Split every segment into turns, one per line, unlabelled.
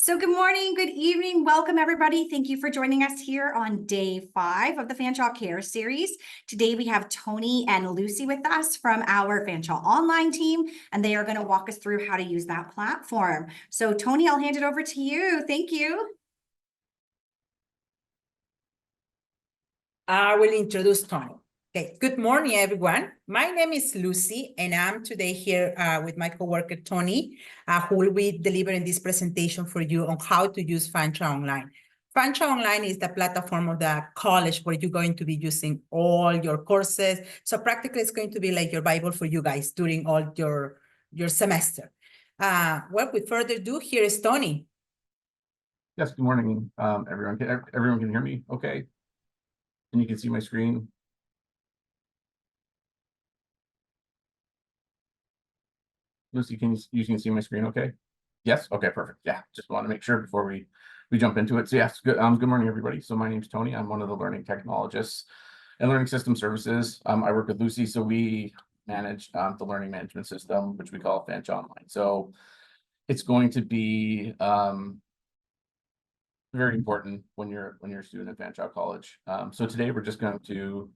So good morning, good evening, welcome everybody. Thank you for joining us here on day 5 of the Fanshawe Care series. Today we have Tony and Lucy with us from our Fanshawe Online team, and they are going to walk us through how to use that platform. So Tony, I'll hand it over to you. Thank you.
I will introduce Tony. Okay, good morning, everyone. My name is Lucy, and I'm today here with my coworker, Tony, who will be delivering this presentation for you on how to use Fanshawe Online. Fanshawe Online is the platform of the college where you're going to be using all your courses. So practically, it's going to be like your Bible for you guys during all your semester. Well, with further ado, here is Tony.
Yes, good morning, everyone. Everyone can hear me okay? And you can see my screen. Lucy, you can see my screen okay? Yes? Okay, perfect. Yeah, just want to make sure before we jump into it. So yes, good morning, everybody. So my name's Tony. I'm one of the learning technologists and learning system services. I work with Lucy, so we manage the learning management system, which we call Fanshawe Online. So it's going to be very important when you're a student at Fanshawe College. So today we're going to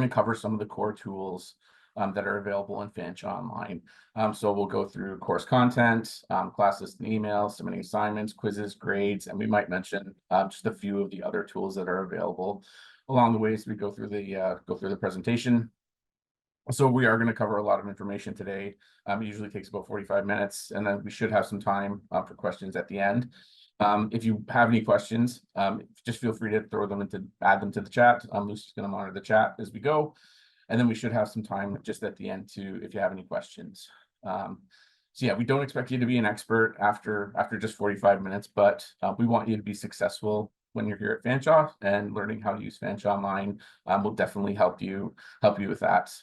cover some of the core tools that are available in Fanshawe Online. So we'll go through course content, class list and emails, submitting assignments, quizzes, grades, and we might mention just a few of the other tools that are available along the way as we go through the presentation. So we are going to cover a lot of information today. It usually takes about 45 minutes, and then we should have some time for questions at the end. If you have any questions, just feel free to add them to the chat. Lucy's going to monitor the chat as we go, and then we should have some time just at the end if you have any questions. So yeah, we don't expect you to be an expert after just 45 minutes, but we want you to be successful when you're here at Fanshawe, and learning how to use Fanshawe Online will definitely help you with that.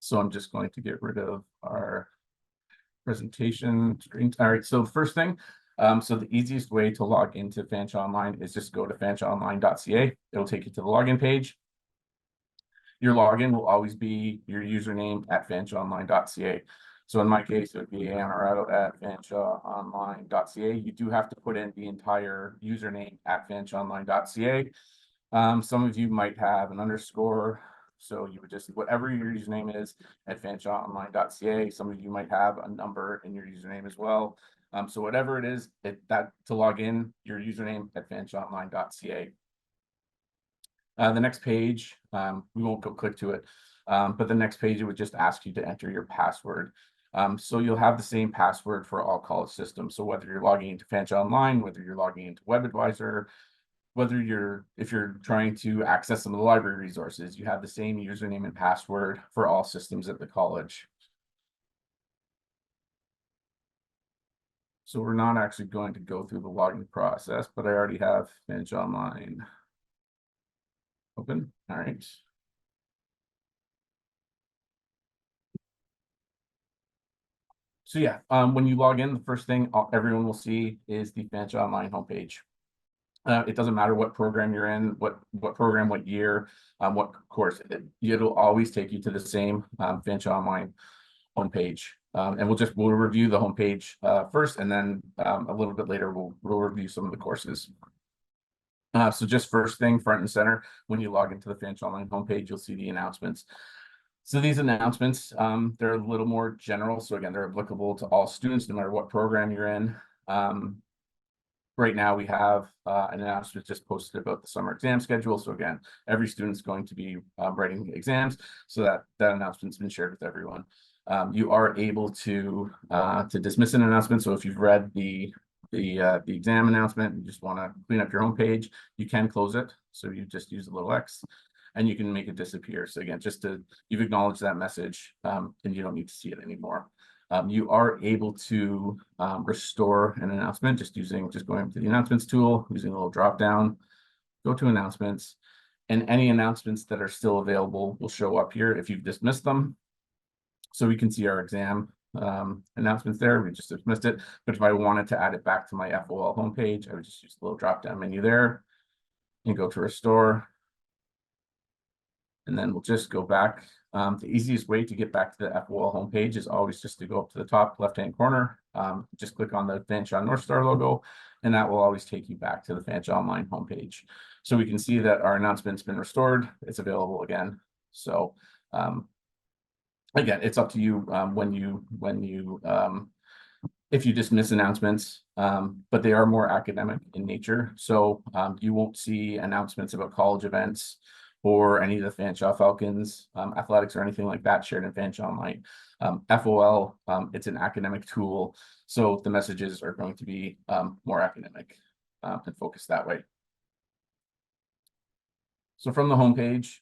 So I'm just going to get rid of our presentation screen. All right, so the first thing, so the easiest way to log into Fanshawe Online is just go to fanshaweonline.ca. It'll take you to the login page. Your login will always be your username at fanshaweonline.ca. So in my case, it would be anarado@fanshaweonline.ca. You do have to put in the entire username at fanshaweonline.ca. Some of you might have an underscore, so you would just, whatever your username is at fanshaweonline.ca. Some of you might have a number in your username as well. So whatever it is, that to log in, your username at fanshaweonline.ca. The next page, we won't go click to it, but the next page, it would just ask you to enter your password. So you'll have the same password for all college systems. So whether you're logging into Fanshawe Online, whether you're logging into WebAdvisor, if you're trying to access some of the library resources, you have the same username and password for all systems at the college. So we're not actually going to go through the login process, but I already have Fanshawe Online open. All right. So yeah, when you log in, the first thing everyone will see is the Fanshawe Online homepage. It doesn't matter what program you're in, what program, what year, what course, it'll always take you to the same Fanshawe Online homepage. And we'll review the homepage first, and then a little bit later we'll review some of the courses. So just first thing, front and center, when you log into the Fanshawe Online homepage, you'll see the announcements. So these announcements, they're a little more general. So again, they're applicable to all students, no matter what program you're in. Right now we have an announcement just posted about the summer exam schedule. So again, every student's going to be writing exams. So that announcement's been shared with everyone. You are able to dismiss an announcement. So if you've read the exam announcement, you just want to clean up your homepage, you can close it. So you just use a little X and you can make it disappear. So again, you've acknowledged that message and you don't need to see it anymore. You are able to restore an announcement just going to the announcements tool, using a little drop down, go to announcements, and any announcements that are still available will show up here if you've dismissed them. So we can see our exam announcements there. We just dismissed it. But if I wanted to add it back to my FOL homepage, I would just use the little drop down menu there and go to restore. And then we'll just go back The easiest way to get back to the FOL homepage is always just to go up to the top left-hand corner, just click on the Fanshawe North Star logo, and that will always take you back to the Fanshawe Online homepage. So we can see that our announcement's been restored. It's available again. So again, it's up to you if you just miss announcements, but they are more academic in nature. So you won't see announcements about college events or any of the Fanshawe Falcons, athletics or anything like that shared in Fanshawe Online. FOL, it's an academic tool. So the messages are going to be more academic and focused that way. So from the homepage,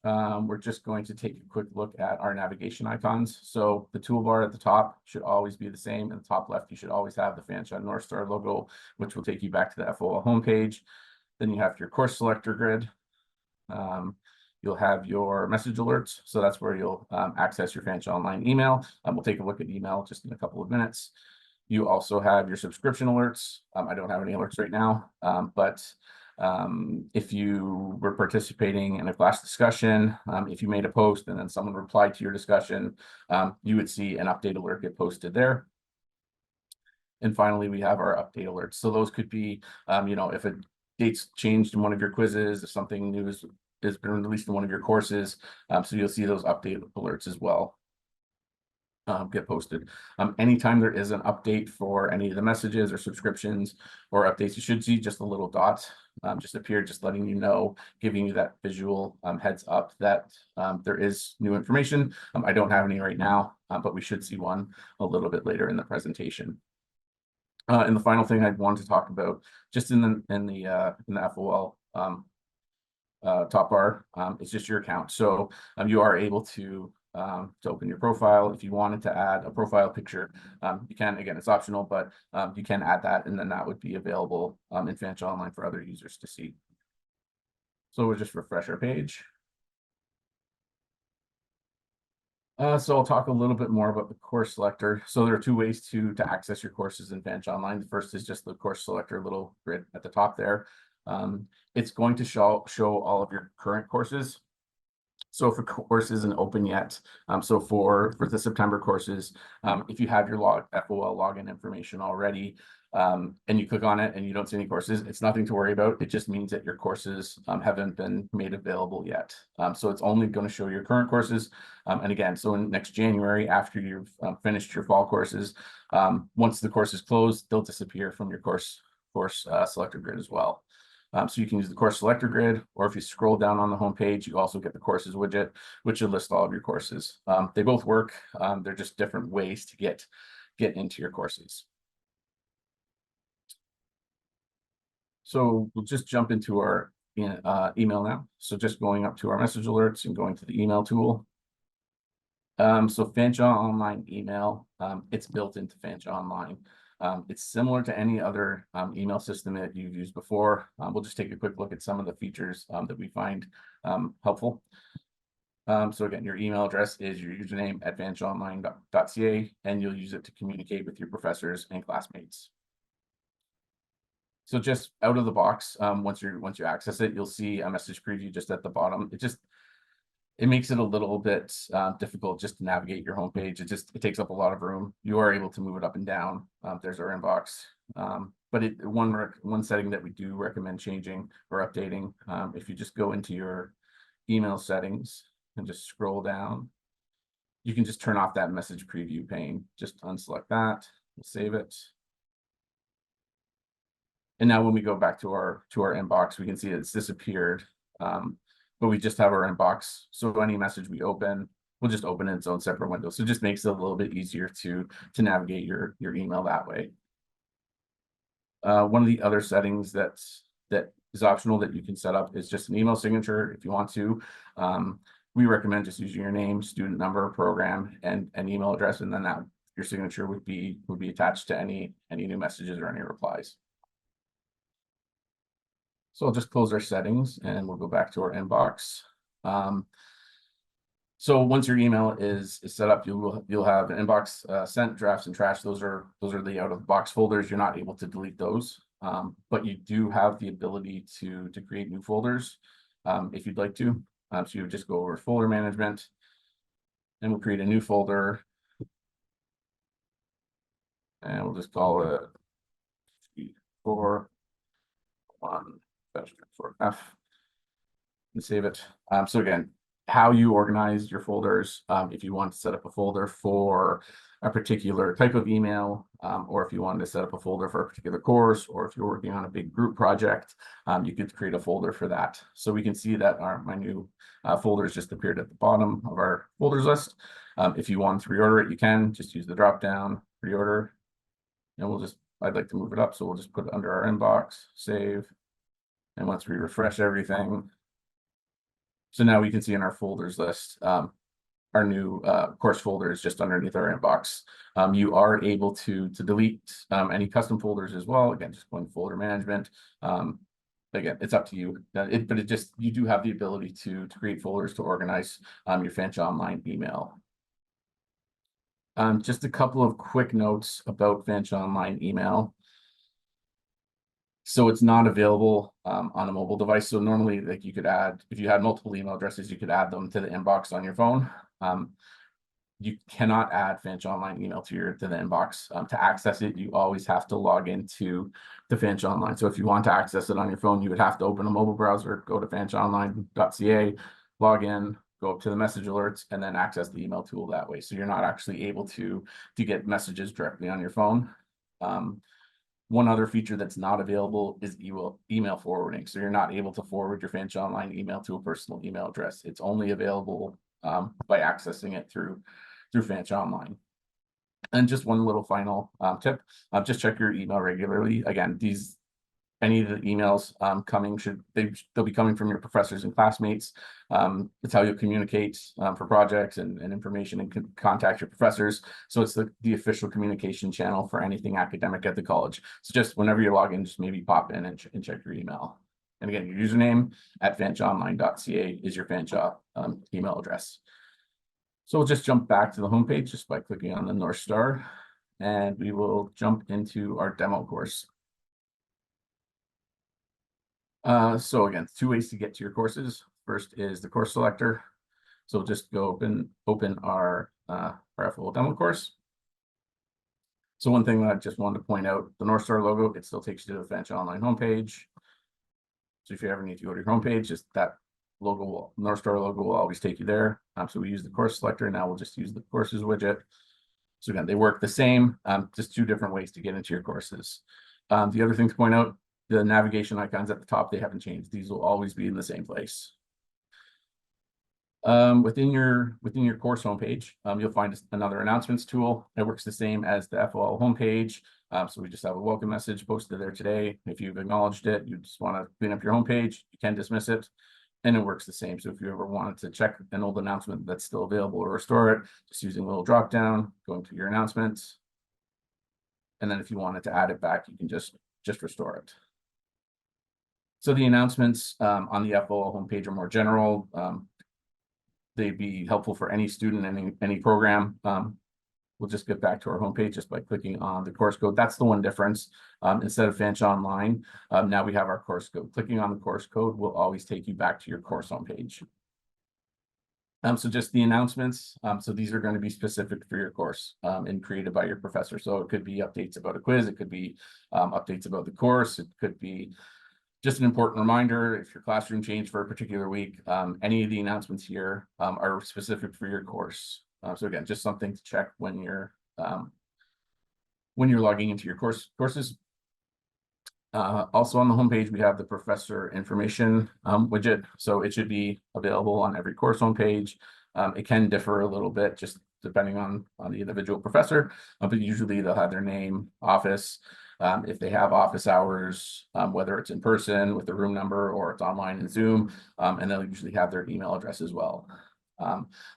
we're just going to take a quick look at our navigation icons. So the toolbar at the top should always be the same. In the top left, you should always have the Fanshawe North Star logo, which will take you back to the FOL homepage. Then you have your course selector grid. You'll have your message alerts. So that's where you'll access your Fanshawe Online email. We'll take a look at email just in a couple of minutes. You also have your subscription alerts. I don't have any alerts right now, but if you were participating in a class discussion, if you made a post and then someone replied to your discussion, you would see an update alert get posted there. And finally, we have our update alerts. So those could be, if a date's changed in one of your quizzes, if something new has been released in one of your courses. So you'll see those update alerts as well get posted. Anytime there is an update for any of the messages or subscriptions or updates, you should see just a little dot just appear, just letting you know, giving you that visual heads up that there is new information. I don't have any right now, but we should see one a little bit later in the presentation. And the final thing I'd want to talk about, just in the FOL top bar, is just your account. So you are able to open your profile. If you wanted to add a profile picture, you can. Again, it's optional, but you can add that, and then that would be available in Fanshawe Online for other users to see. So we'll just refresh our page. So I'll talk a little bit more about the course selector. So there are two ways to access your courses in Fanshawe Online. The first is just the course selector little grid at the top there. It's going to show all of your current courses. So if a course isn't open yet, so for the September courses, if you have your FOL login information already, and you click on it and you don't see any courses, it's nothing to worry about. It just means that your courses haven't been made available yet. So it's only going to show your current courses. And again, so in next January, after you've finished your fall courses, once the course is closed, they'll disappear from your course selector grid as well. So you can use the course selector grid, or if you scroll down on the homepage, you also get the courses widget, which will list all of your courses. They both work. They're just different ways to get into your courses. So we'll just jump into our email now. So just going up to our message alerts and going to the email tool. So Fanshawe Online email, it's built into Fanshawe Online. It's similar to any other email system that you've used before. We'll just take a quick look at some of the features that we find helpful. So again, your email address is your username at fanshaweonline.ca, and you'll use it to communicate with your professors and classmates. So just out of the box, once you access it, you'll see a message preview just at the bottom. It makes it a little bit difficult just to navigate your homepage. It takes up a lot of room. You are able to move it up and down. There's our inbox. But one setting that we do recommend changing or updating, if you just go into your email settings and just scroll down, you can just turn off that message preview pane. Just unselect that, we'll save it. And now when we go back to our inbox, we can see it's disappeared. But we just have our inbox. So any message we open, we'll just open in its own separate window. So it just makes it a little bit easier to navigate your email that way. One of the other settings that is optional that you can set up is just an email signature if you want to. We recommend just using your name, student number, program, and an email address, and then your signature would be attached to any new messages or any replies. So I'll just close our settings and we'll go back to our inbox. So once your email is set up, you'll have an inbox, sent, drafts, and trash. Those are the out of the box folders. You're not able to delete those, but you do have the ability to create new folders if you'd like to. So you would just go over folder management, and we'll create a new folder. And we'll just call it 4 1 for F and save it. So again, how you organize your folders, if you want to set up a folder for a particular type of email, or if you wanted to set up a folder for a particular course, or if you're working on a big group project, you could create a folder for that. So we can see that my new folders just appeared at the bottom of our folders list. If you want to reorder it, you can just use the drop down, reorder, and I'd like to move it up, so we'll just put it under our inbox, save, and once we refresh everything, so now we can see in our folders list, our new course folder is just underneath our inbox. You are able to delete any custom folders as well. Again, just going to folder management. Again, it's up to you, but you do have the ability to create folders to organize your Fanshawe Online email. Just a couple of quick notes about Fanshawe Online email. So it's not available on a mobile device. So normally, like, you could add, if you had multiple email addresses, you could add them to the inbox on your phone. You cannot add Fanshawe Online email to the inbox. To access it, you always have to log into the Fanshawe Online. So if you want to access it on your phone, you would have to open a mobile browser, go to fanshaweonline.ca, log in, go up to the message alerts, and then access the email tool that way. So you're not actually able to get messages directly on your phone. One other feature that's not available is email forwarding. So you're not able to forward your Fanshawe Online email to a personal email address. It's only available by accessing it through Fanshawe Online. And just one little final tip: just check your email regularly. Again, any of the emails coming they'll be coming from your professors and classmates. It's how you'll communicate for projects and information, and contact your professors. So it's the official communication channel for anything academic at the college. So just whenever you log in, just maybe pop in and check your email. And again, your username at fanshaweonline.ca is your Fanshawe email address. So we'll just jump back to the homepage just by clicking on the North Star, and we will jump into our demo course. So again, 2 ways to get to your courses. First is the course selector. So just go open our FOL demo course. So one thing that I just wanted to point out, the North Star logo, it still takes you to the Fanshawe Online homepage. So if you ever need to go to your homepage, just that logo, North Star logo, will always take you there. So we use the course selector. Now we'll just use the courses widget. So again, they work the same, just 2 different ways to get into your courses. The other thing to point out, the navigation icons at the top, they haven't changed. These will always be in the same place. Within your course homepage, you'll find another announcements tool. It works the same as the FOL homepage. So we just have a welcome message posted there today. If you've acknowledged it, you just want to clean up your homepage, you can dismiss it, and it works the same. So if you ever wanted to check an old announcement that's still available or restore it, just using a little drop down, going to your announcements, and then if you wanted to add it back, you can just restore it. So the announcements on the FOL homepage are more general. They'd be helpful for any student in any program. We'll just get back to our homepage just by clicking on the course code. That's the one difference. Instead of Fanshawe Online, now we have our course code. Clicking on the course code will always take you back to your course homepage. So just the announcements. So these are going to be specific for your course and created by your professor. So it could be updates about a quiz. It could be updates about the course. It could be just an important reminder if your classroom changed for a particular week. Any of the announcements here are specific for your course. So again, just something to check when you're logging into your courses. Also on the homepage, we have the professor information widget. So it should be available on every course homepage. It can differ a little bit just depending on the individual professor, but usually they'll have their name, office, if they have office hours, whether it's in person with the room number or it's online in Zoom, and they'll usually have their email address as well.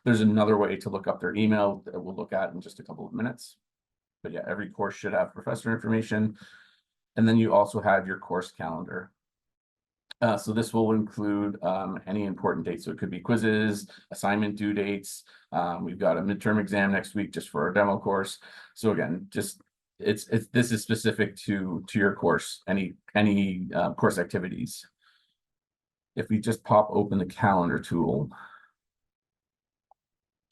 There's another way to look up their email that we'll look at in just a couple of minutes. But yeah, every course should have professor information. And then you also have your course calendar. So this will include any important dates. So it could be quizzes, assignment due dates. We've got a midterm exam next week just for our demo course. So again, just this is specific to your course, any course activities. If we just pop open the calendar tool,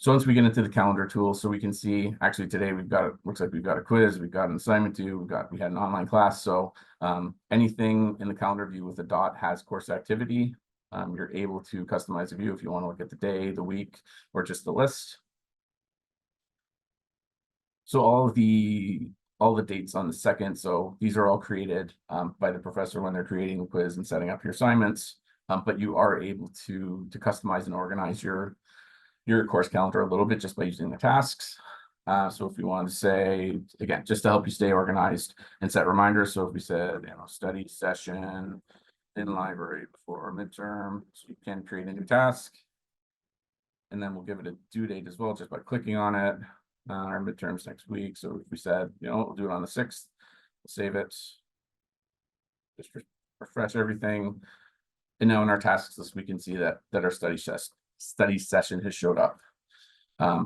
So once we get into the calendar tool, so we can see, actually today looks like we've got a quiz, we've got an assignment due, we had an online class. So anything in the calendar view with a dot has course activity. You're able to customize the view if you want to look at the day, the week, or just the list. So all the dates on the 2nd, so these are all created by the professor when they're creating the quiz and setting up your assignments. But you are able to customize and organize your course calendar a little bit just by using the tasks. So if you want to say, again, just to help you stay organized and set reminders. So if we said, study session in library before our midterm, so you can create a new task. And then we'll give it a due date as well, just by clicking on it. Our midterms next week. So if we said, we'll do it on the 6th, we'll save it. Just refresh everything. And now in our tasks list, we can see that our study session has showed up.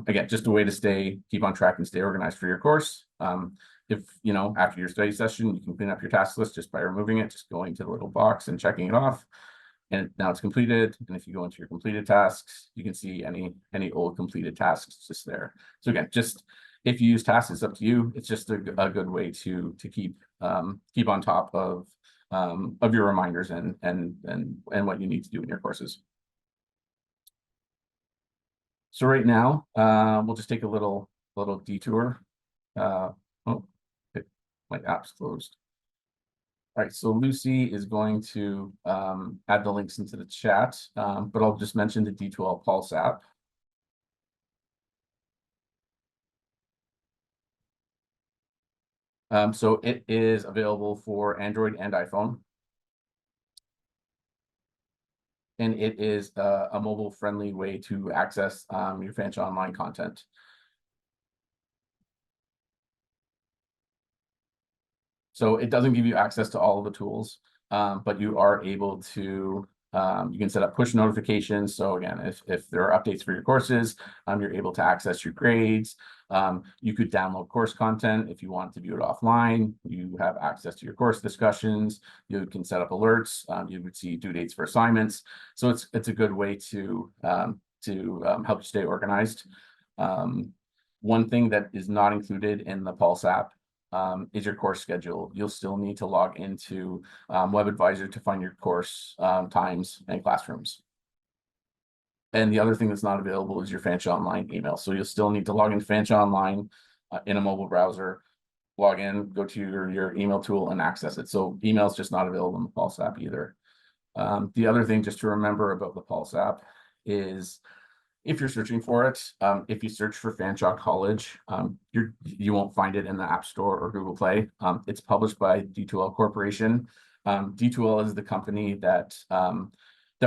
Again, just a way to keep on track and stay organized for your course. If after your study session, you can clean up your task list just by removing it, just going to the little box and checking it off. And now it's completed. And if you go into your completed tasks, you can see any old completed tasks just there. So again, just if you use tasks, it's up to you. It's just a good way to keep on top of your reminders and what you need to do in your courses. So right now, we'll just take a little detour. Oh, my app's closed. All right, so Lucy is going to add the links into the chat, but I'll just mention the D2L Pulse app. So it is available for Android and iPhone. And it is a mobile-friendly way to access your Fanshawe Online content. So it doesn't give you access to all of the tools, but you are able to, you can set up push notifications. So again, if there are updates for your courses, you're able to access your grades. You could download course content if you want to view it offline. You have access to your course discussions. You can set up alerts. You would see due dates for assignments. So it's a good way to help you stay organized. One thing that is not included in the Pulse app is your course schedule. You'll still need to log into WebAdvisor to find your course times and classrooms. And the other thing that's not available is your Fanshawe Online email. So you'll still need to log into Fanshawe Online in a mobile browser, log in, go to your email tool and access it. So email is just not available in the Pulse app either. The other thing just to remember about the Pulse app is if you're searching for it, if you search for Fanshawe College, you won't find it in the App Store or Google Play. It's published by D2L Corporation. D2L is the company that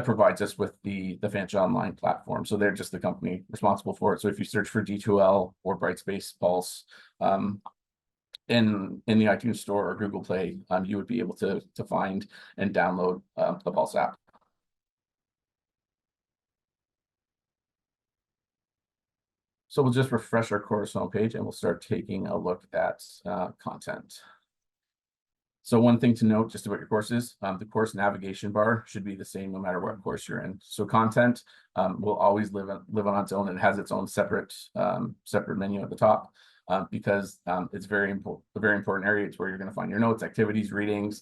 provides us with the Fanshawe Online platform. So they're just the company responsible for it. So if you search for D2L or Brightspace Pulse in the iTunes Store or Google Play, you would be able to find and download the Pulse app. So we'll just refresh our course homepage and we'll start taking a look at content. So one thing to note just about your courses, the course navigation bar should be the same no matter what course you're in. So content will always live on its own and it has its own separate menu at the top because it's a very important area. It's where you're going to find your notes, activities, readings.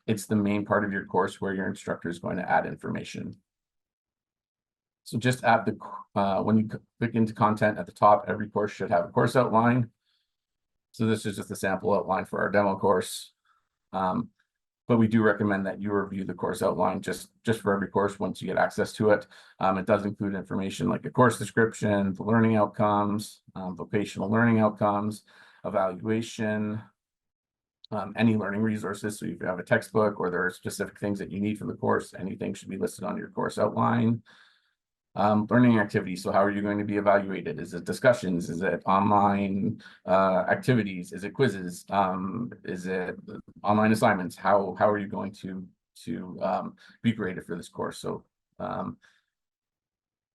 It's the main part of your course where your instructor is going to add information. So just at when you click into content at the top, every course should have a course outline. So this is just a sample outline for our demo course. But we do recommend that you review the course outline just for every course once you get access to it. It does include information like a course description, the learning outcomes, vocational learning outcomes, evaluation, any learning resources. So if you have a textbook or there are specific things that you need for the course, anything should be listed on your course outline. Learning activities. So how are you going to be evaluated? Is it discussions? Is it online activities? Is it quizzes? Is it online assignments? How are you going to be graded for this course? So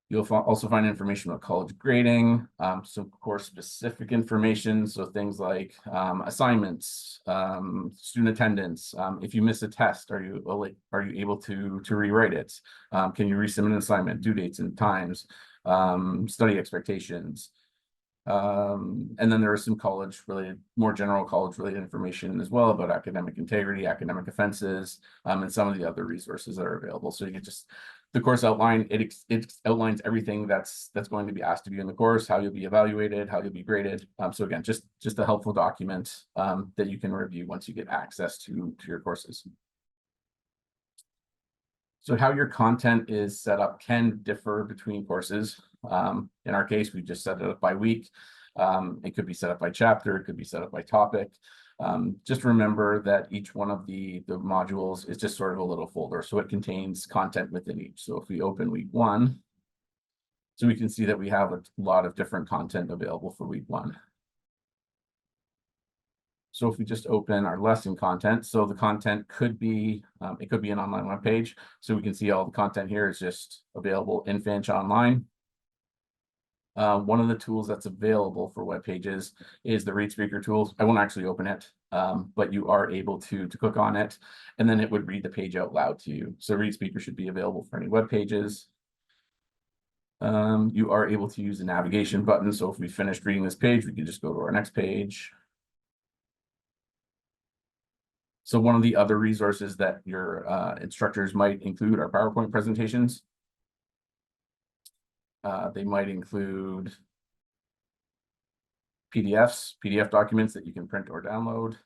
you'll also find information about college grading, some course specific information. So things like assignments, student attendance. If you miss a test, are you able to rewrite it? Can you resubmit an assignment, due dates and times? study expectations. And then there is some college related, more general college related information as well about academic integrity, academic offenses, and some of the other resources that are available. So you can just, the course outline, it outlines everything that's going to be asked of you in the course, how you'll be evaluated, how you'll be graded. So again, just a helpful document that you can review once you get access to your courses. So how your content is set up can differ between courses. In our case, we just set it up by week. It could be set up by chapter, it could be set up by topic. Just remember that each one of the modules is just sort of a little folder, so it contains content within each. So if we open week 1, so we can see that we have a lot of different content available for week 1. So if we just open our lesson content, so the content could be, it could be an online web page. So we can see all the content here is just available in Fanshawe Online. One of the tools that's available for web pages is the Read Speaker tools. I won't actually open it, but you are able to click on it, and then it would read the page out loud to you. So Read Speaker should be available for any web pages. You are able to use the navigation button. So if we finished reading this page, we can just go to our next page. So one of the other resources that your instructors might include are PowerPoint presentations. They might include PDF documents that you can print or download.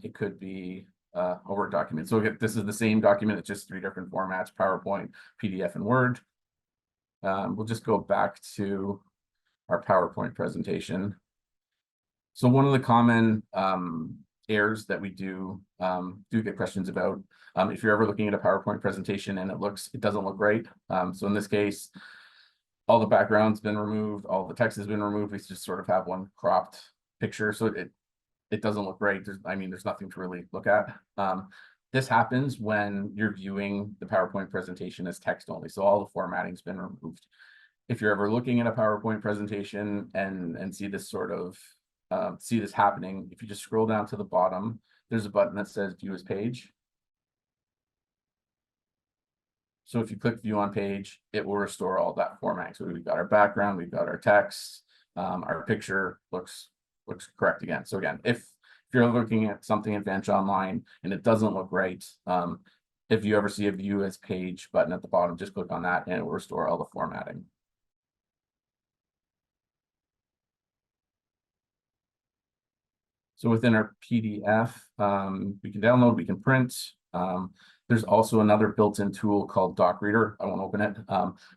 It could be a Word document. So again, this is the same document, it's just 3 different formats: PowerPoint, PDF, and Word. We'll just go back to our PowerPoint presentation. So one of the common errors that we do get questions about, if you're ever looking at a PowerPoint presentation and it doesn't look right. So in this case, all the background's been removed, all the text has been removed. We just sort of have one cropped picture, so it doesn't look right. There's nothing to really look at. This happens when you're viewing the PowerPoint presentation as text only, so all the formatting's been removed. If you're ever looking at a PowerPoint presentation and see this sort of see this happening, if you just scroll down to the bottom, there's a button that says View as Page. So if you click View on Page, it will restore all that formatting. So we've got our background, we've got our text, our picture looks correct again. So again, if you're looking at something in Fanshawe Online and it doesn't look right, if you ever see a View as Page button at the bottom, just click on that and it will restore all the formatting. So within our PDF, we can download, we can print. There's also another built-in tool called Doc Reader. I won't open it,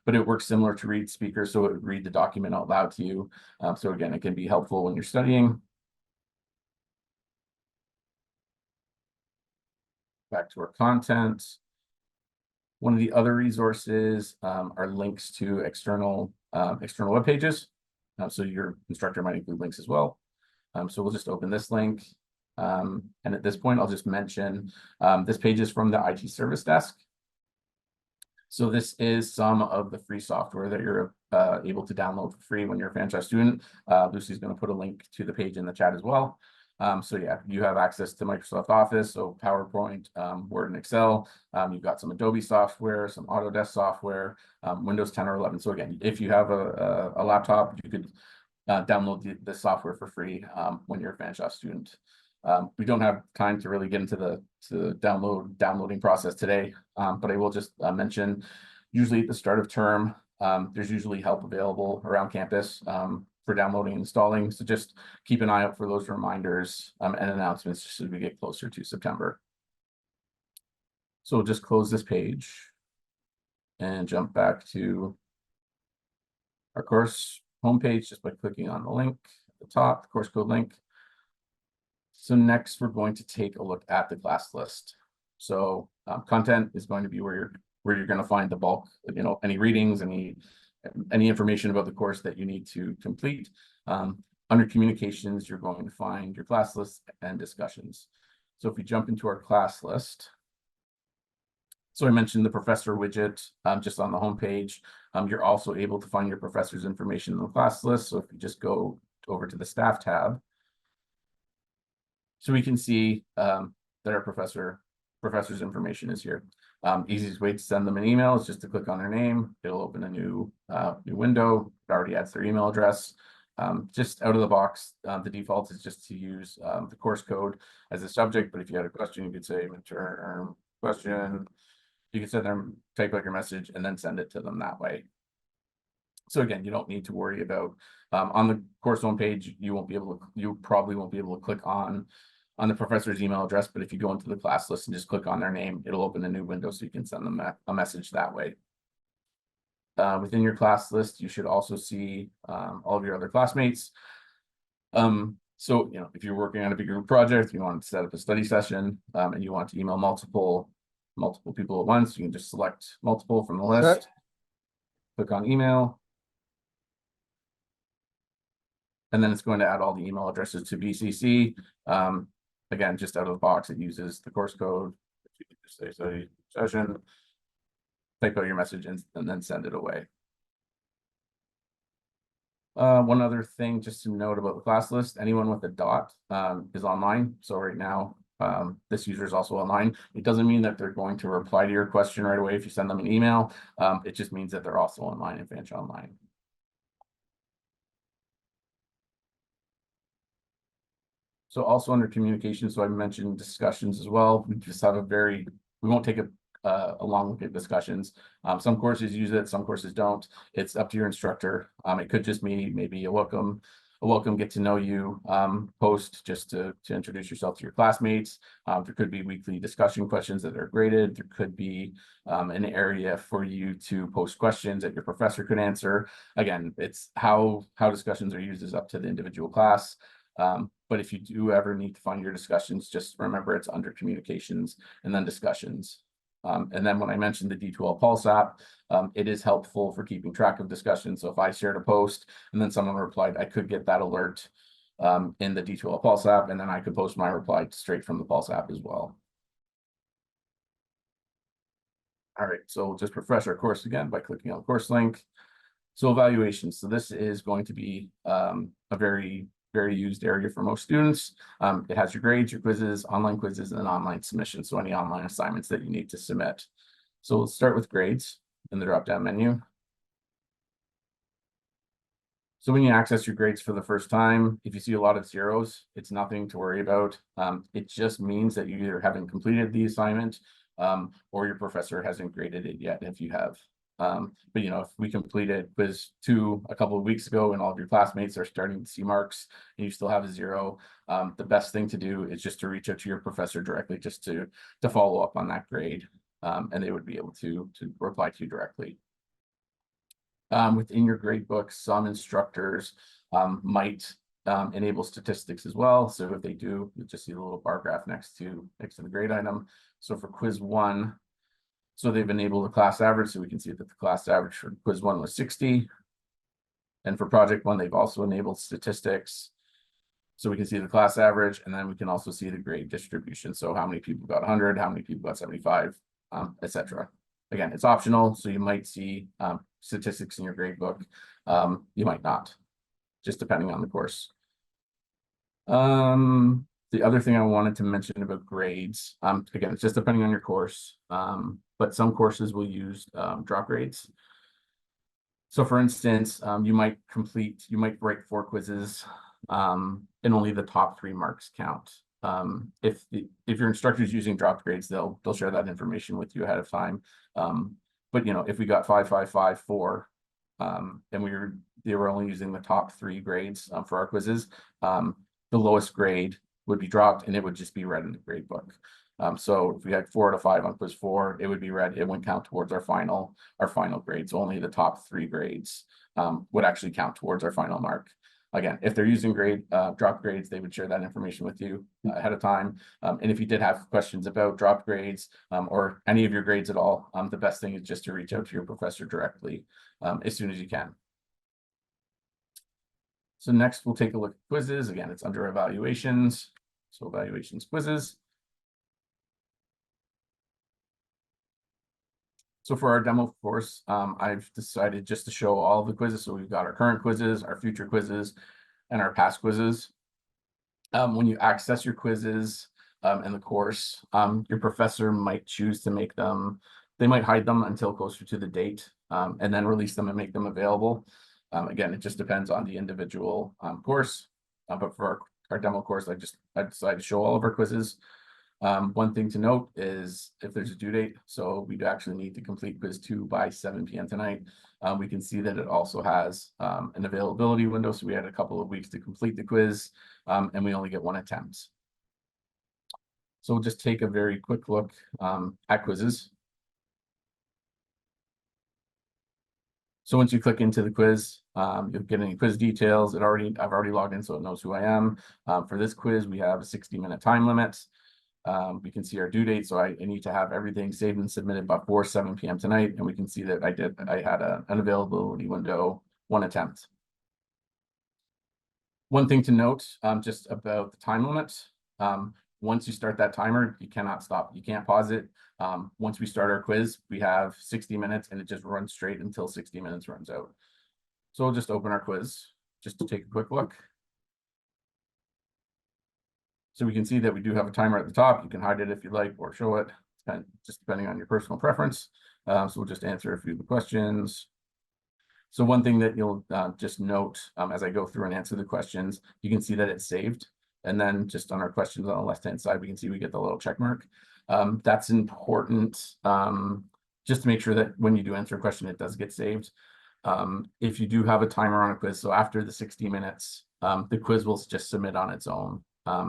but it works similar to Read Speaker, so it would read the document out loud to you. So again, it can be helpful when you're studying. Back to our content. One of the other resources are links to external web pages. So your instructor might include links as well. So we'll just open this link. And at this point, I'll just mention this page is from the IT Service Desk. So this is some of the free software that you're able to download for free when you're a Fanshawe student. Lucy's going to put a link to the page in the chat as well. So yeah, you have access to Microsoft Office, so PowerPoint, Word, and Excel. You've got some Adobe software, some Autodesk software, Windows 10 or 11. So again, if you have a laptop, you could download the software for free when you're a Fanshawe student. We don't have time to really get into the downloading process today, but I will just mention, usually at the start of term, there's usually help available around campus for downloading and installing. So just keep an eye out for those reminders and announcements just as we get closer to September. So we'll just close this page and jump back to our course homepage just by clicking on the link at the top, the course code link. So next, we're going to take a look at the class list. So content is going to be where you're going to find the bulk, any readings, any information about the course that you need to complete. Under communications, you're going to find your class list and discussions. So if we jump into our class list, so I mentioned the professor widget just on the homepage. You're also able to find your professor's information in the class list. So if you just go over to the staff tab, so we can see that our professor professor's information is here. Easiest way to send them an email is just to click on their name. It'll open a new window. It already adds their email address. Just out of the box, the default is just to use the course code as a subject. But if you had a question, you could say midterm question. You can send them, type out your message, and then send it to them that way. So again, you don't need to worry about on the course homepage. You probably won't be able to click on the professor's email address. But if you go into the class list and just click on their name, it'll open a new window so you can send them a message that way. Within your class list, you should also see all of your other classmates. So, if you're working on a big group project, you want to set up a study session and you want to email multiple people at once, you can just select multiple from the list, click on email. And then it's going to add all the email addresses to BCC. Again, just out of the box, it uses the course code. You can just say study session, type out your message, and then send it away. One other thing just to note about the class list, anyone with a dot is online. So right now, this user is also online. It doesn't mean that they're going to reply to your question right away if you send them an email. It just means that they're also online in Fanshawe Online. So also under communication, so I mentioned discussions as well. We just have we won't take a long look at discussions. Some courses use it, some courses don't. It's up to your instructor. It could just be maybe a welcome get to know you post just to introduce yourself to your classmates. There could be weekly discussion questions that are graded. There could be an area for you to post questions that your professor could answer. Again, it's how discussions are used is up to the individual class. But if you do ever need to find your discussions, just remember it's under communications and then discussions. And then when I mentioned the D2L Pulse app, it is helpful for keeping track of discussions. So if I shared a post and then someone replied, I could get that alert in the D2L Pulse app, and then I could post my reply straight from the Pulse app as well. All right, so we'll just refresh our course again by clicking on the course link. So evaluations. So this is going to be a very used area for most students. It has your grades, your quizzes, online quizzes, and online submissions. So any online assignments that you need to submit. So we'll start with grades in the drop-down menu. So when you access your grades for the first time, if you see a lot of zeros, it's nothing to worry about. It just means that you either haven't completed the assignment or your professor hasn't graded it yet if you have. But if we completed quiz 2 a couple of weeks ago and all of your classmates are starting to see marks and you still have a 0, the best thing to do is just to reach out to your professor directly, just to follow up on that grade, and they would be able to reply to you directly. Within your grade book, some instructors might enable statistics as well. So if they do, you'll just see the little bar graph next to the grade item. So for quiz 1, so they've enabled the class average, so we can see that the class average for quiz 1 was 60. And for project 1, they've also enabled statistics. So we can see the class average, and then we can also see the grade distribution. So how many people got 100, how many people got 75, etc. Again, it's optional, so you might see statistics in your grade book. You might not, just depending on the course. The other thing I wanted to mention about grades, again, it's just depending on your course, but some courses will use drop grades. So for instance, you might write 4 quizzes and only the top 3 marks count. If your instructor is using dropped grades, they'll share that information with you ahead of time. But if we got 5, 5, 5, 4, and they were only using the top 3 grades for our quizzes, the lowest grade would be dropped and it would just be read in the grade book. So if we had 4 out of 5 on quiz 4, it would be read. It wouldn't count towards our final grades. So only the top 3 grades would actually count towards our final mark. Again, if they're using drop grades, they would share that information with you ahead of time. And if you did have questions about drop grades or any of your grades at all, the best thing is just to reach out to your professor directly as soon as you can. So next we'll take a look at quizzes. Again, it's under evaluations. So evaluations, quizzes. So for our demo course, I've decided just to show all of the quizzes. So we've got our current quizzes, our future quizzes, and our past quizzes. When you access your quizzes, in the course. Your professor might choose to make them, they might hide them until closer to the date, and then release them and make them available. Again, it just depends on the individual course. But for our demo course, I decided to show all of our quizzes. One thing to note is if there's a due date, so we do actually need to complete quiz 2 by 7 p.m. tonight. We can see that it also has an availability window. So we had a couple of weeks to complete the quiz, and we only get 1 attempt. So we'll just take a very quick look at quizzes. So once you click into the quiz, you'll get any quiz details. I've already logged in, so it knows who I am. For this quiz, we have a 60-minute time limit. We can see our due date, so I need to have everything saved and submitted before 7 p.m. tonight, and we can see that I had an availability window, 1 attempt. One thing to note, just about the time limit, once you start that timer, you cannot stop. You can't pause it. Once we start our quiz, we have 60 minutes, and it just runs straight until 60 minutes runs out. So we'll just open our quiz just to take a quick look. So we can see that we do have a timer at the top. You can hide it if you like or show it, just depending on your personal preference. So we'll just answer a few of the questions. So one thing that you'll just note as I go through and answer the questions, you can see that it's saved. And then just on our questions on the left-hand side, we can see we get the little check mark. That's important just to make sure that when you do answer a question, it does get saved. If you do have a timer on a quiz, so after the 60 minutes, the quiz will just submit on its own.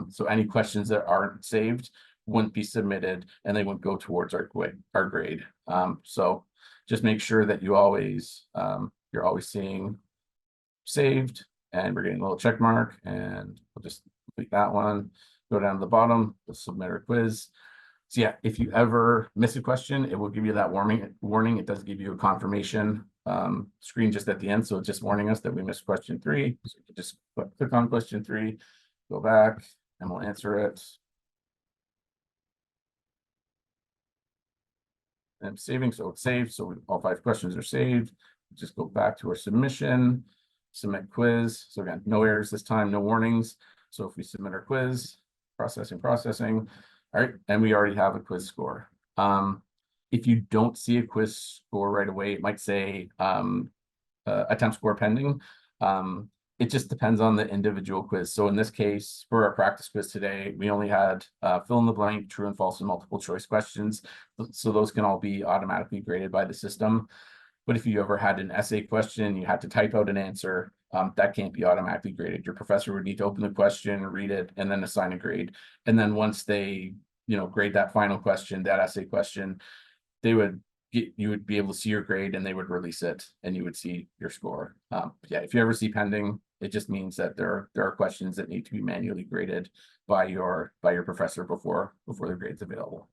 So any questions that aren't saved wouldn't be submitted and they wouldn't go towards our grade. So just make sure that you're always seeing saved, and we're getting a little check mark, and we'll just complete that one. Go down to the bottom, we'll submit our quiz. So yeah, if you ever miss a question, it will give you that warning. It does give you a confirmation screen just at the end. So it's just warning us that we missed question 3. So you can just click on question 3, go back, and we'll answer it. And saving, so it's saved. So all 5 questions are saved. Just go back to our submission, submit quiz. So again, no errors this time, no warnings. So if we submit our quiz, processing. All right, and we already have a quiz score. If you don't see a quiz score right away, it might say attempt score pending. It just depends on the individual quiz. So in this case, for our practice quiz today, we only had fill in the blank, true and false, and multiple choice questions. So those can all be automatically graded by the system. But if you ever had an essay question, you had to type out an answer, that can't be automatically graded. Your professor would need to open the question, read it, and then assign a grade. And then once they, grade that final question, that essay question, you would be able to see your grade, and they would release it, and you would see your score. Yeah, if you ever see pending, it just means that there are questions that need to be manually graded by your professor before the grade's available.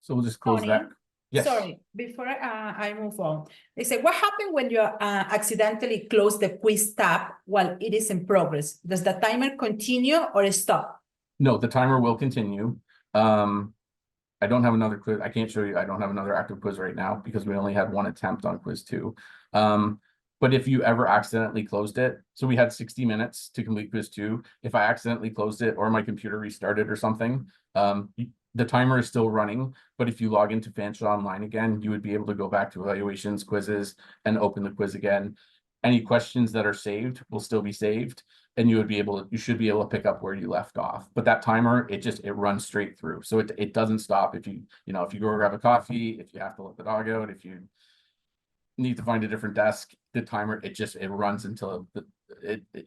So we'll just close
Tony,
that. Yes.
Sorry, before I move on, they say, what happened when you accidentally close the quiz tab while it is in progress? Does the timer continue or stop?
No, the timer will continue. I don't have another quiz. I can't show you. I don't have another active quiz right now because we only had 1 attempt on quiz 2. But if you ever accidentally closed it, so we had 60 minutes to complete quiz 2. If I accidentally closed it or my computer restarted or something, the timer is still running. But if you log into Fanshawe Online again, you would be able to go back to evaluations, quizzes, and open the quiz again. Any questions that are saved will still be saved, and you should be able to pick up where you left off. But that timer, it runs straight through. So it doesn't stop if you go grab a coffee, if you have to let the dog out, if you need to find a different desk, the timer, it runs until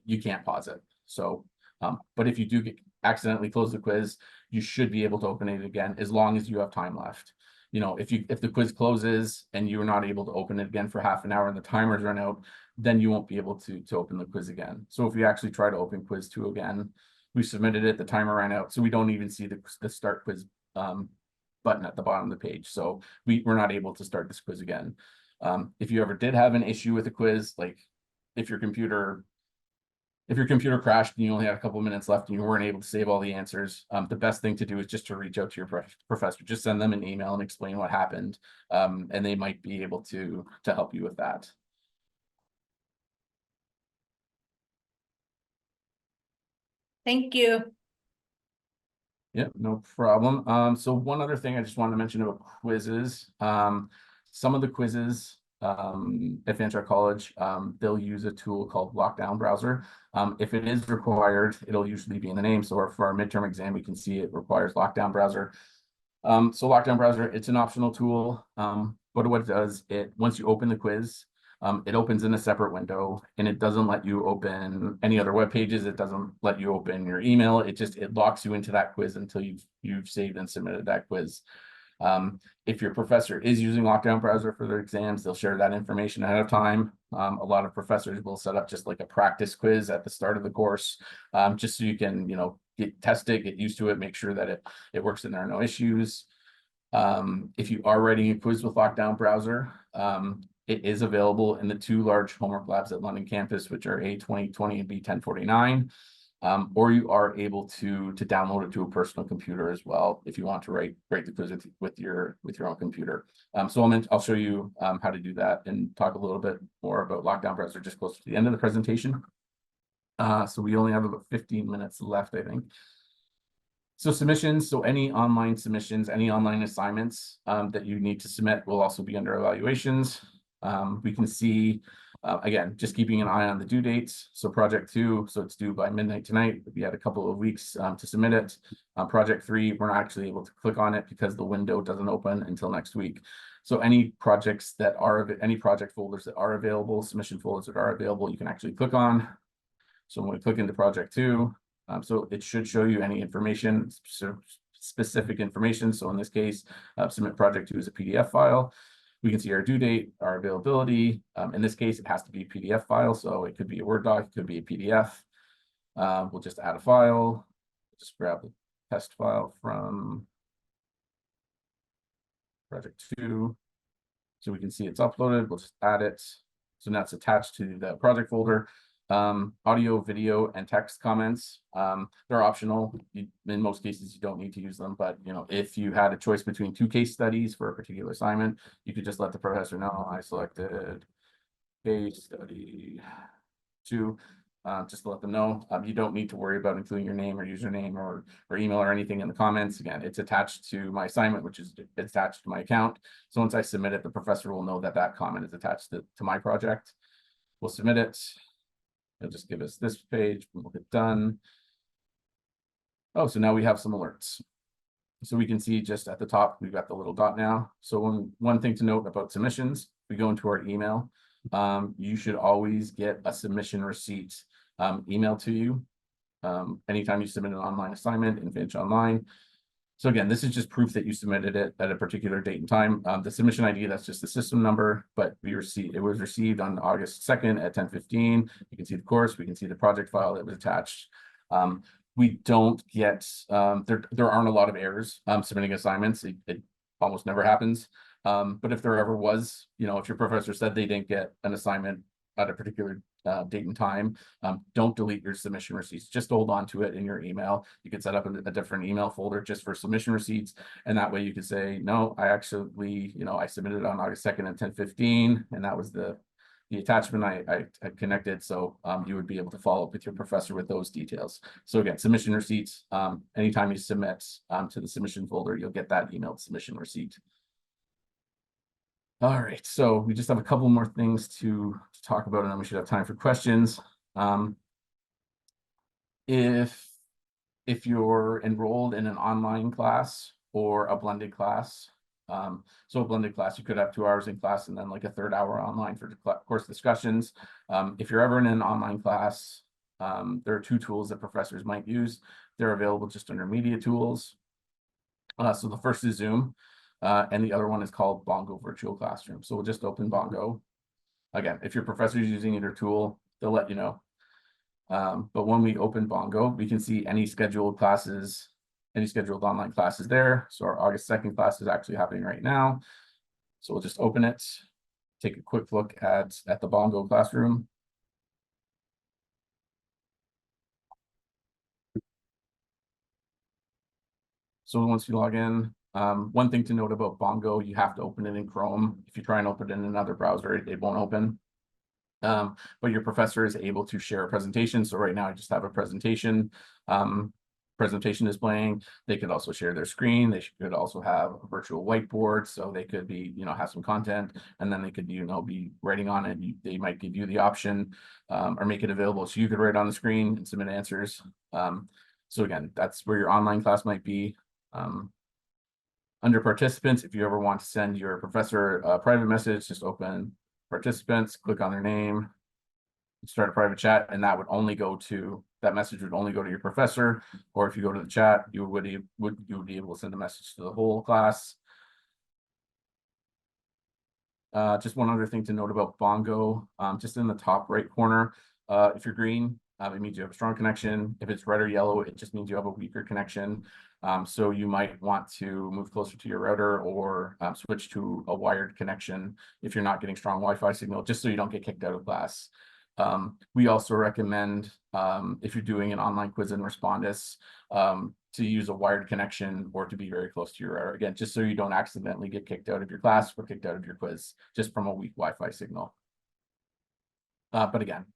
you can't pause it. So, but if you do accidentally close the quiz, you should be able to open it again as long as you have time left. If the quiz closes and you're not able to open it again for half an hour and the timer's run out, then you won't be able to open the quiz again. So if you actually try to open quiz 2 again, we submitted it, the timer ran out, so we don't even see the start quiz button at the bottom of the page. So we're not able to start this quiz again. If you ever did have an issue with a quiz, like if your computer crashed and you only had a couple minutes left and you weren't able to save all the answers, the best thing to do is just to reach out to your professor. Just send them an email and explain what happened, and they might be able to help you with that.
Thank you.
Yeah, no problem. So one other thing I just wanted to mention about quizzes. Some of the quizzes at Fanshawe College, they'll use a tool called Lockdown Browser. If it is required, it'll usually be in the name. So for our midterm exam, we can see it requires Lockdown Browser. So Lockdown Browser, it's an optional tool. But what it does, once you open the quiz, it opens in a separate window, and it doesn't let you open any other web pages. It doesn't let you open your email. It locks you into that quiz until you've saved and submitted that quiz. If your professor is using Lockdown Browser for their exams, they'll share that information ahead of time. A lot of professors will set up just like a practice quiz at the start of the course, just so you can, test it, get used to it, make sure that it works and there are no issues. If you are writing a quiz with Lockdown Browser, it is available in the 2 large homework labs at London campus, which are A2020 and B1049. Or you are able to download it to a personal computer as well if you want to write the quiz with your own computer. So I'll show you how to do that and talk a little bit more about Lockdown Browser just close to the end of the presentation. So we only have about 15 minutes left, I think. So submissions, so any online submissions, any online assignments that you need to submit will also be under evaluations. We can see, again, just keeping an eye on the due dates. So project 2, so it's due by midnight tonight. We had a couple of weeks to submit it. Project 3, we're not actually able to click on it because the window doesn't open until next week. So any project folders that are available, submission folders that are available, you can actually click on. So when we click into project 2, so it should show you any information, specific information. So in this case, submit project 2 as a PDF file. We can see our due date, our availability. In this case, it has to be a PDF file. So it could be a Word doc, it could be a PDF. We'll just add a file. Just grab the test file from project 2. So we can see it's uploaded. We'll just add it. So now it's attached to the project folder. Audio, video, and text comments, they're optional. In most cases, you don't need to use them, but if you had a choice between 2 case studies for a particular assignment, you could just let the professor know I selected case study 2. Just to let them know. You don't need to worry about including your name or username or email or anything in the comments. Again, it's attached to my assignment, which is attached to my account. So once I submit it, the professor will know that comment is attached to my project. We'll submit it. It'll just give us this page. We'll hit done. Oh, so now we have some alerts. So we can see just at the top, we've got the little dot now. So one thing to note about submissions, we go into our email. You should always get a submission receipt emailed to you anytime you submit an online assignment in Fanshawe Online. So again, this is just proof that you submitted it at a particular date and time. The submission ID, that's just the system number, but it was received on August 2nd at 10:15. You can see the course, we can see the project file that was attached. We don't get, there aren't a lot of errors submitting assignments. It almost never happens. But if there ever was, if your professor said they didn't get an assignment at a particular date and time, don't delete your submission receipts. Just hold on to it in your email. You can set up a different email folder just for submission receipts, and that way you can say, no, I actually, I submitted on August 2nd at 10:15, and that was the attachment I connected. So you would be able to follow up with your professor with those details. So again, submission receipts, anytime you submit to the submission folder, you'll get that emailed submission receipt. All right, so we just have a couple more things to talk about, and then we should have time for questions. If you're enrolled in an online class or a blended class, so a blended class, you could have 2 hours in class and then like a 3rd hour online for course discussions. If you're ever in an online class, there are 2 tools that professors might use. They're available just under media tools. So the first is Zoom. And the other one is called Bongo Virtual Classroom. So we'll just open Bongo. Again, if your professor is using either tool, they'll let you know. But when we open Bongo, we can see any scheduled classes, any scheduled online classes there. So our August 2nd class is actually happening right now. So we'll just open it, take a quick look at the Bongo classroom. So once you log in, one thing to note about Bongo, you have to open it in Chrome. If you try and open it in another browser, it won't open. But your professor is able to share a presentation. So right now I just have a presentation presentation is playing. They could also share their screen. They could also have a virtual whiteboard, so they could be, have some content, and then they could, be writing on it. They might give you the option or make it available so you could write on the screen and submit answers. So again, that's where your online class might be. Under participants, if you ever want to send your professor a private message, just open participants, click on their name, start a private chat, and that message would only go to your professor. Or if you go to the chat, you would be able to send a message to the whole class. Just one other thing to note about Bongo, just in the top right corner, if you're green, it means you have a strong connection. If it's red or yellow, it just means you have a weaker connection. So you might want to move closer to your router or switch to a wired connection if you're not getting strong Wi-Fi signal, just so you don't get kicked out of class. We also recommend, if you're doing an online quiz and respondus, to use a wired connection or to be very close to your router, again, just so you don't accidentally get kicked out of your class or kicked out of your quiz just from a weak Wi-Fi signal. But again,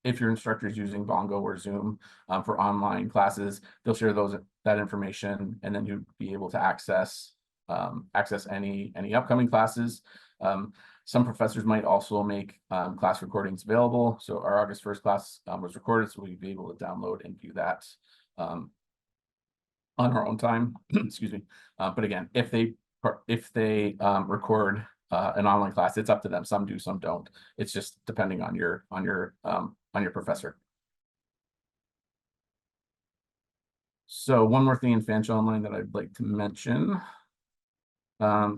if your instructor is using Bongo or Zoom for online classes, they'll share that information, and then you'll be able to access any upcoming classes. Some professors might also make class recordings available. So our August 1st class was recorded, so we'll be able to download and view that on our own time. Excuse me. But again, if they record an online class, it's up to them. Some do, some don't. It's just depending on your professor. So one more thing in Fanshawe Online that I'd like to mention.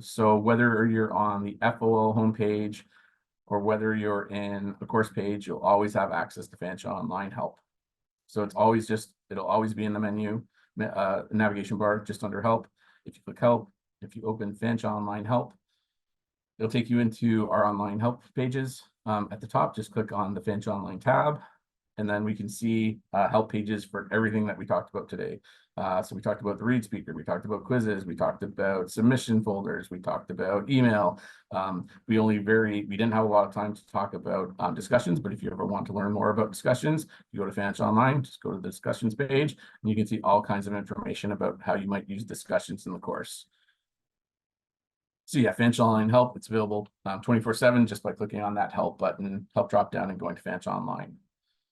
So whether you're on the FOL homepage or whether you're in a course page, you'll always have access to Fanshawe Online help. So it'll always be in the menu, navigation bar, just under help. If you click help, if you open Fanshawe Online help, it'll take you into our online help pages. At the top, just click on the Fanshawe Online tab, and then we can see help pages for everything that we talked about today. So we talked about the read speaker, we talked about quizzes, we talked about submission folders, we talked about email. We didn't have a lot of time to talk about discussions, but if you ever want to learn more about discussions, you go to Fanshawe Online, just go to the discussions page, and you can see all kinds of information about how you might use discussions in the course. So yeah, Fanshawe Online help, it's available 24/7 just by clicking on that help button, help drop down, and going to Fanshawe Online.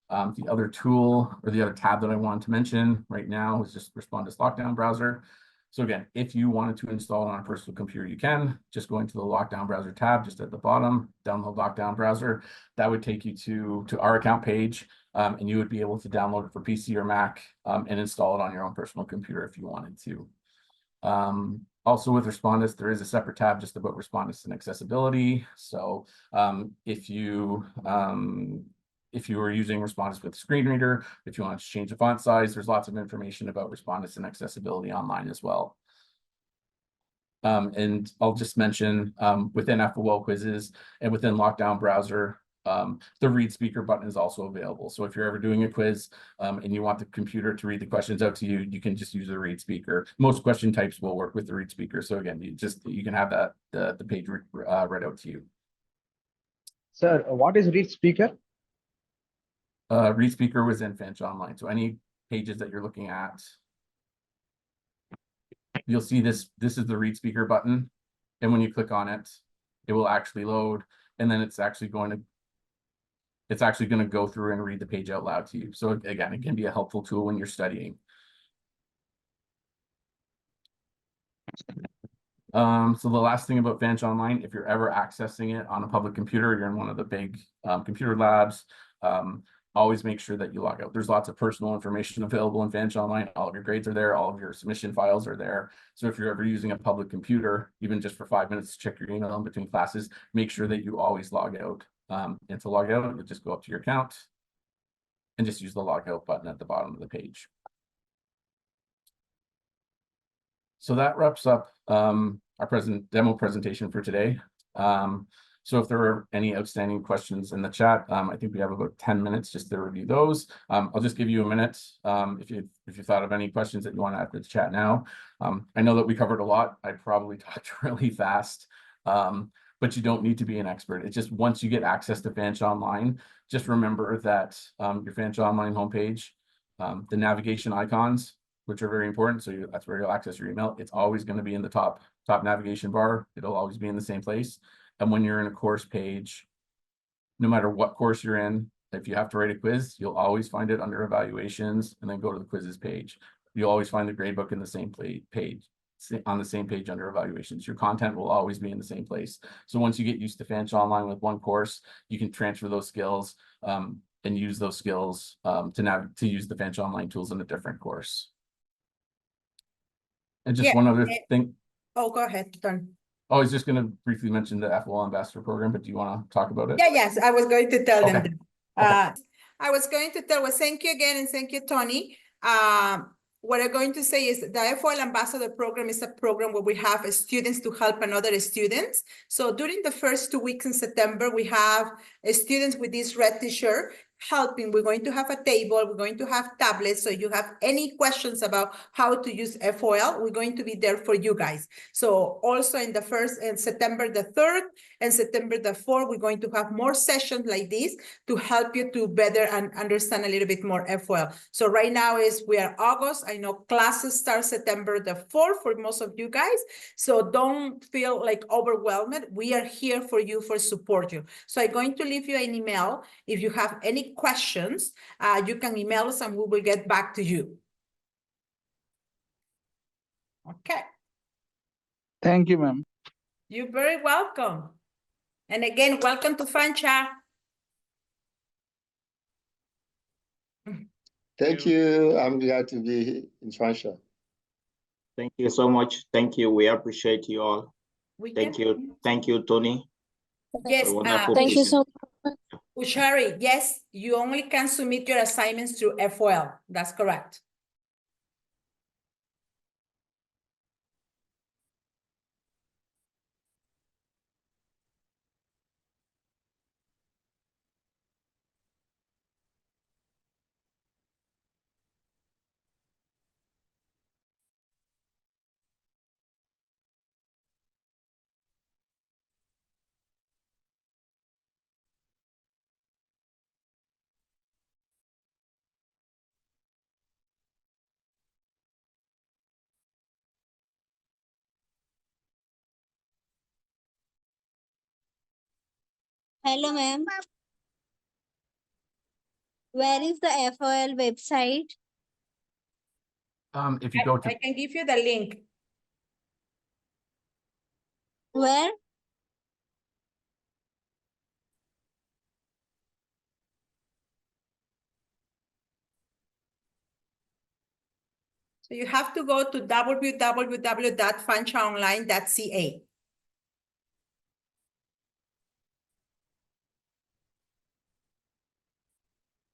The other tool or the other tab that I wanted to mention right now is just Respondus Lockdown Browser. So again, if you wanted to install it on a personal computer, you can just go into the Lockdown Browser tab just at the bottom, download Lockdown Browser. That would take you to our account page, and you would be able to download it for PC or Mac and install it on your own personal computer if you wanted to. Also with Respondus, there is a separate tab just about Respondus and accessibility. So if you were using Respondus with a screen reader, if you want to change the font size, there's lots of information about Respondus and accessibility online as well. And I'll just mention within FOL quizzes and within Lockdown Browser, the read speaker button is also available. So if you're ever doing a quiz and you want the computer to read the questions out to you, you can just use the read speaker. Most question types will work with the read speaker. So again, you can have the page read out to you.
Sir, what is read speaker?
Read speaker was in Fanshawe Online. So any pages that you're looking at, you'll see this is the read speaker button. And when you click on it, it will actually load, and then it's actually going to go through and read the page out loud to you. So again, it can be a helpful tool when you're studying. So the last thing about Fanshawe Online, if you're ever accessing it on a public computer, you're in one of the big computer labs, always make sure that you log out. There's lots of personal information available in Fanshawe Online. All of your grades are there. All of your submission files are there. So if you're ever using a public computer, even just for 5 minutes to check your email in between classes, make sure that you always log out. And to log out, you just go up to your account and just use the log out button at the bottom of the page. So that wraps up our demo presentation for today. So if there are any outstanding questions in the chat, I think we have about 10 minutes just to review those. I'll just give you a minute if you thought of any questions that you want to add to the chat now. I know that we covered a lot. I probably talked really fast, but you don't need to be an expert. It's just once you get access to Fanshawe Online, just remember that your Fanshawe Online homepage The navigation icons, which are very important, so that's where you'll access your email. It's always going to be in the top navigation bar. It'll always be in the same place. And when you're in a course page, no matter what course you're in, if you have to write a quiz, you'll always find it under evaluations and then go to the quizzes page. You'll always find the gradebook in the same page, on the same page under evaluations. Your content will always be in the same place. So once you get used to Fanshawe Online with one course, you can transfer those skills and use those skills to use the Fanshawe Online tools in a different course. And just one other thing.
Oh, go ahead, Don.
I was just going to briefly mention the FOL Ambassador Program, but do you want to talk about it?
Yeah, yes, I was going to tell them.
Okay.
That. I was going to tell, well, thank you again, and thank you, Tony. What I'm going to say is the FOL Ambassador Program is a program where we have students to help another students. So during the first 2 weeks in September, we have students with this red t-shirt helping. We're going to have a table, we're going to have tablets. So you have any questions about how to use FOL, we're going to be there for you guys. So also in September the 3rd and September the 4th, we're going to have more sessions like this to help you to better understand a little bit more FOL. So right now we are August. I know classes start September the 4th for most of you guys. So don't feel like overwhelmed. We are here for you, for support you. So I'm going to leave you an email. If you have any questions, you can email us and we will get back to you. Okay.
Thank you, ma'am.
You're very welcome. And again, welcome to Fanshawe.
Thank you. I'm glad to be in Fanshawe.
Thank you so much. Thank you. We appreciate you all. Thank you. Thank you, Tony.
Yes.
Thank you so much.
Ushari, yes, you only can submit your assignments through FOL. That's correct.
Hello, ma'am. Where is the FOL website?
If you go to,
I can give you the link.
Where?
So you have to go to www.fanshaweonline.ca.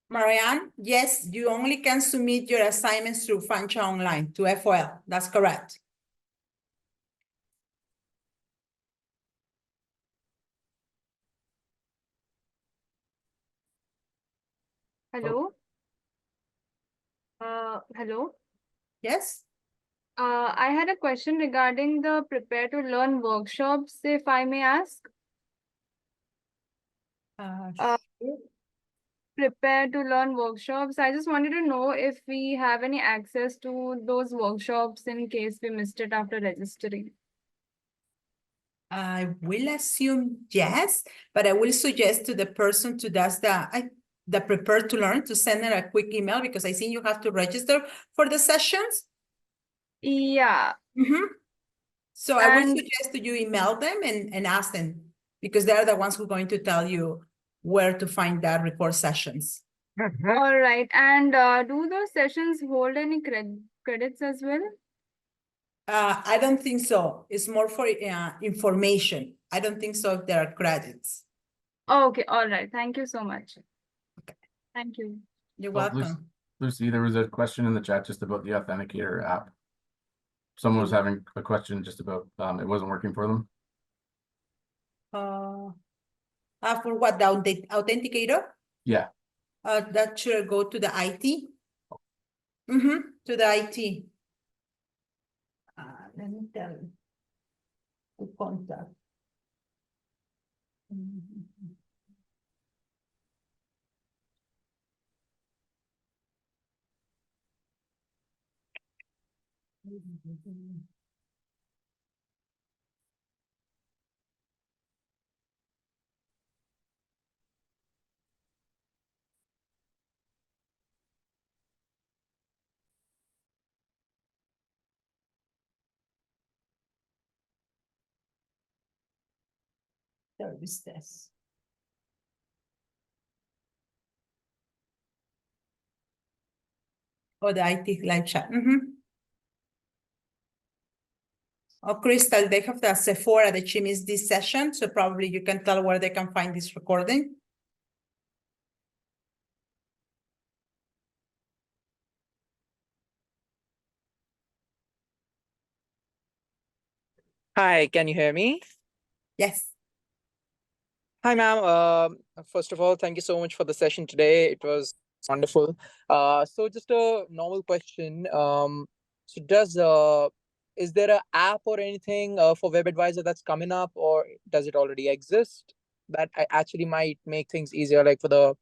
Marianne, yes, you only can submit your assignments through Fanshawe Online to FOL. That's correct.
Hello. Hello.
Yes.
I had a question regarding the Prepare to Learn workshops, if I may ask. Prepare to Learn workshops. I just wanted to know if we have any access to those workshops in case we missed it after registering.
I will assume yes, but I will suggest to the person to does the Prepare to Learn to send her a quick email because I think you have to register for the sessions.
Yeah.
So I will suggest that you email them and ask them because they're the ones who are going to tell you where to find that record sessions.
All right. And do those sessions hold any credits as well?
I don't think so. It's more for information. I don't think so if there are credits.
Oh, okay. All right. Thank you so much. Okay. Thank you.
You're
Oh,
welcome.
Lucy, there was a question in the chat just about the Authenticator app. Someone was having a question just about it wasn't working for them.
For what, the authenticator?
Yeah.
That should go to the IT. To the IT. Let me tell you. To contact. Services. Oh, the IT live chat. Oh, Crystal, they have the Sephora that she missed this session, so probably you can tell where they can find this recording.
Hi, can you hear me?
Yes.
Hi, ma'am. First of all, thank you so much for the session today. It was wonderful. So just a normal question. Is there an app or anything for WebAdvisor that's coming up, or does it already exist that actually might make things easier, like for the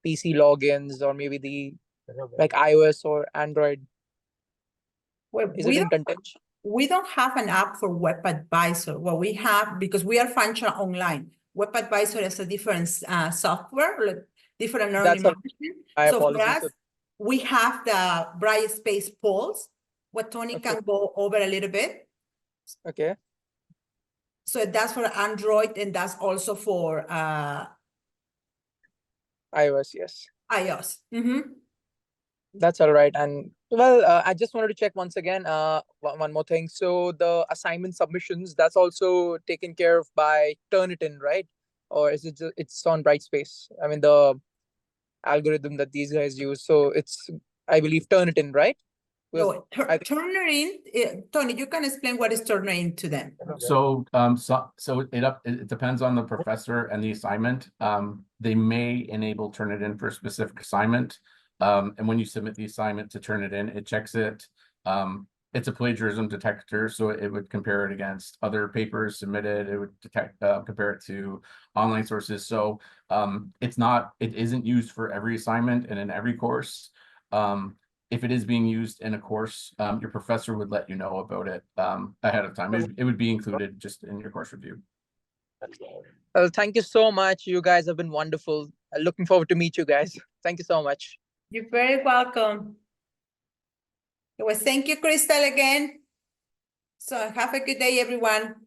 PC logins or maybe the like iOS or Android?
Well,
Is it in contention?
we don't have an app for WebAdvisor. What we have, because we are Fanshawe Online, WebAdvisor is a different software, like different learning
That's
management.
my
So for
apologies.
us, we have the Bright Space polls, what Tony
Okay.
can go over a little bit.
Okay.
So that's for Android and that's also for
iOS, yes.
iOS.
That's all right. And well, I just wanted to check once again, one more thing. So the assignment submissions, that's also taken care of by Turnitin, right? Or is it just, it's on Brightspace? I mean, the algorithm that these guys use. So it's, I believe, Turnitin, right? Because
No,
I think
Turnitin, Tony, you can explain what is Turnitin to them.
So, it depends on the professor and the assignment. They may enable Turnitin for a specific assignment. And when you submit the assignment to Turnitin, it checks it. It's a plagiarism detector, so it would compare it against other papers submitted. It would detect, compare it to online sources. So, it isn't used for every assignment and in every course. If it is being used in a course, your professor would let you know about it ahead of time. It would be included just in your course review.
well, thank you so much. You guys have been wonderful. Looking forward to meet you guys. Thank you so much.
You're very welcome. Well, thank you, Crystal, again. So have a good day, everyone.